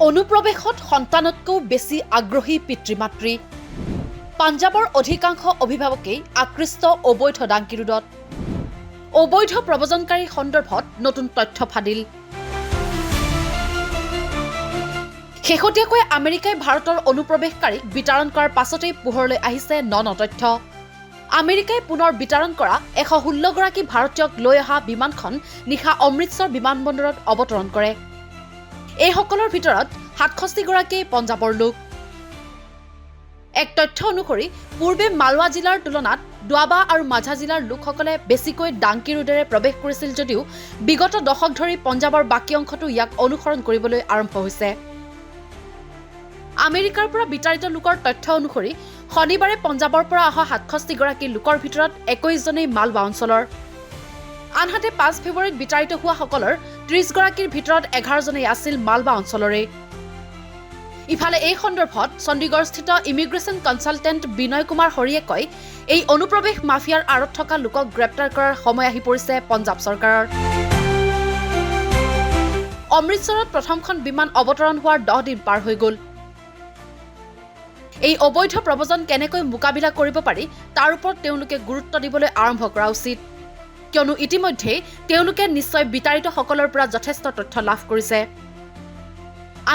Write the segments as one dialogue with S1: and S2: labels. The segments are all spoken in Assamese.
S1: অনুপ্ৰৱেশত সন্তানতকৈও বেছি আগ্ৰহী পিতৃ-মাতৃ। পাঞ্জাবৰ অধিকাংশ অভিভাৱকেই আকৃষ্ট অবৈধ ডাংকিৰোডত। অবৈধ প্ৰব্ৰজনকাৰীৰ সন্দৰ্ভত নতুন তথ্য ফাদিল। শেহতীয়াকৈ আমেৰিকাই ভাৰতৰ অনুপ্ৰৱেশকাৰীক বিতৰণ কৰাৰ পাছতেই পোহৰলৈ আহিছে ন তথ্য। আমেৰিকাই পুনৰ বিতৰণ কৰা 116গৰাকী ভাৰতীয়ক লৈ অহা বিমানখন নিশা অমৃতসৰ বিমানবন্দৰত অৱতৰণ কৰে। এইসকলৰ ভিতৰত 67গৰাকী পঞ্জাবৰ লোক। এক তথ্য অনুসৰি পূৰ্বে মালৱা জিলাৰ তুলনাত দোৱাবা আৰু মাঝা জিলাৰ লোকসকলে বেছিকৈ ডাংকিৰোডেৰে প্ৰৱেশ কৰিছিল যদিও বিগত দশক ধৰি পঞ্জাবৰ বাকী অংশতো ইয়াক অনুসৰণ কৰিবলৈ আৰম্ভ হৈছে। আমেৰিকাৰ পৰা বিতাৰিত লোকৰ তথ্য অনুসৰি শনিবাৰে পঞ্জাবৰ পৰা অহা 67গৰাকী লোকৰ ভিতৰত 21জনেই মালৱা অঞ্চলৰ। আনহাতে 5 ফেব্ৰুৱাৰীত বিতাৰিত হোৱা সকলৰ 30গৰাকীৰ ভিতৰত 11জনেই আছিল মালৱা অঞ্চলৰে। ইফালে এই সন্দৰ্ভত চণ্ডীগড়স্থিত ইমিগ্ৰেশ্যন কনচালটেণ্ট বিনয় কুমাৰ হৰিয়ে কয়, এই অনুপ্ৰৱেশ মাফিয়াৰ আঁৰত থকা লোকক গ্ৰেপ্তাৰ কৰাৰ সময় আহি পৰিছে পঞ্জাৱ চৰকাৰৰ। অমৃতসৰত প্ৰথমখন বিমান অৱতৰণ হোৱাৰ 10 দিন পাৰ হৈ গ'ল। এই অবৈধ প্ৰব্ৰজন কেনেকৈ মোকাবিলা কৰিব পাৰি তাৰ ওপৰত তেওঁলোকে গুৰুত্ব দিবলৈ আৰম্ভ কৰা উচিত, কিয়নো ইতিমধ্যে তেওঁলোকে নিশ্চয় বিতাৰিত সকলৰ পৰা যথেষ্ট তথ্য লাভ কৰিছে।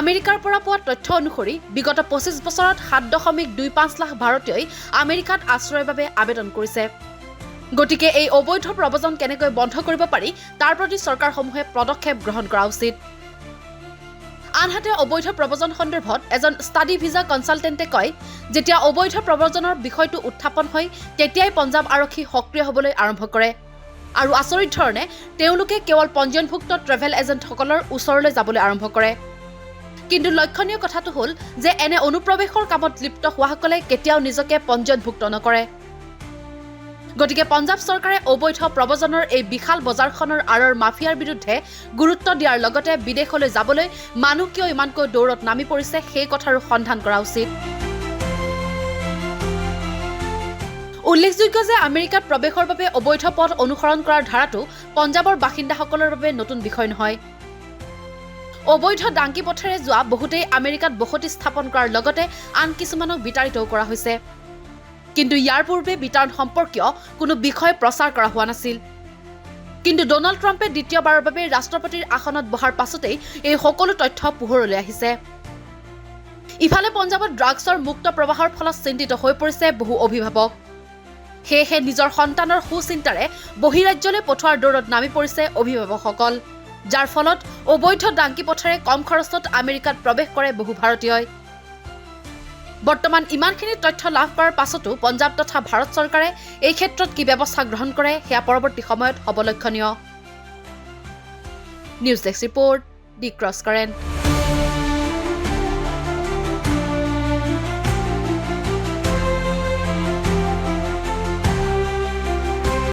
S1: আমেৰিকাৰ পৰা পোৱা তথ্য অনুসৰি বিগত 25 বছৰত 7.25 লাখ ভাৰতীয়ই আমেৰিকাত আশ্ৰয়ৰ বাবে আবেদন কৰিছে। গতিকে এই অবৈধ প্ৰব্ৰজন কেনেকৈ বন্ধ কৰিব পাৰি তাৰ প্ৰতি চৰকাৰসমূহে পদক্ষেপ গ্ৰহণ কৰা উচিত। আনহাতে অবৈধ প্ৰব্ৰজন সন্দৰ্ভত এজন ষ্টাডি ভিজা কনচালটেণ্টে কয়, যেতিয়া অবৈধ প্ৰব্ৰজনৰ বিষয়টো উত্থাপন হয় তেতিয়াই পঞ্জাৱ আৰক্ষী সক্ৰিয় হ'বলৈ আৰম্ভ কৰে আৰু আচৰিত ধৰণে তেওঁলোকে কেৱল পঞ্জীয়নভুক্ত ট্ৰেভেল এজেণ্টসকলৰ ওচৰলৈ যাবলৈ আৰম্ভ কৰে। কিন্তু লক্ষণীয় কথাটো হ'ল যে এনে অনুপ্ৰৱেশৰ কামত লিপ্ত হোৱাসকলে কেতিয়াও নিজকে পঞ্জীয়নভুক্ত নকৰে। গতিকে পঞ্জাৱ চৰকাৰে অবৈধ প্ৰব্ৰজনৰ এই বিশাল বজাৰখনৰ আঁৰৰ মাফিয়াৰ বিৰুদ্ধে গুৰুত্ব দিয়াৰ লগতে বিদেশলৈ যাবলৈ মানুহ কিয় ইমানকৈ দৌৰত নামি পৰিছে সেই কথাৰো সন্ধান কৰা উচিত। উল্লেখযোগ্য যে আমেৰিকাত প্ৰৱেশৰ বাবে অবৈধ পথ অনুসৰণ কৰাৰ ধাৰাটো পঞ্জাৱৰ বাসিন্দাসকলৰ বাবে নতুন বিষয় নহয়। অবৈধ ডাংকি পথেৰে যোৱা বহুতেই আমেৰিকাত বসতি স্থাপন কৰাৰ লগতে আন কিছুমানক বিতাৰিতও কৰা হৈছে। কিন্তু ইয়াৰ পূৰ্বে বিতৰণ সম্পৰ্কীয় কোনো বিষয় প্ৰচাৰ কৰা হোৱা নাছিল। কিন্তু ডনাল্ড ট্ৰাম্পে দ্বিতীয়বাৰৰ বাবে ৰাষ্ট্ৰপতিৰ আসনত বহাৰ পাছতেই এই সকলো তথ্য পোহৰলৈ আহিছে। ইফালে পঞ্জাৱত ড্ৰাগছৰ মুক্ত প্ৰৱাহৰ ফলত চিন্তিত হৈ পৰিছে বহু অভিভাৱক। সেয়েহে নিজৰ সন্তানৰ সুচিন্তাৰে বহিৰাজ্যলৈ পঠোৱাৰ দৌৰত নামি পৰিছে অভিভাৱকসকল, যাৰ ফলত অবৈধ ডাংকি পথেৰে কম খৰচত আমেৰিকাত প্ৰৱেশ কৰে বহু ভাৰতীয়ই। বৰ্তমান ইমানখিনি তথ্য লাভ কৰাৰ পাছতো পঞ্জাৱ তথা ভাৰত চৰকাৰে এই ক্ষেত্ৰত কি ব্যৱস্থা গ্ৰহণ কৰে সেয়া পৰৱৰ্তী সময়ত হ'ব লক্ষণীয়। নিউজ ডেস্ক ৰিপৰ্ট, দি ক্ৰছ কাৰেণ্ট।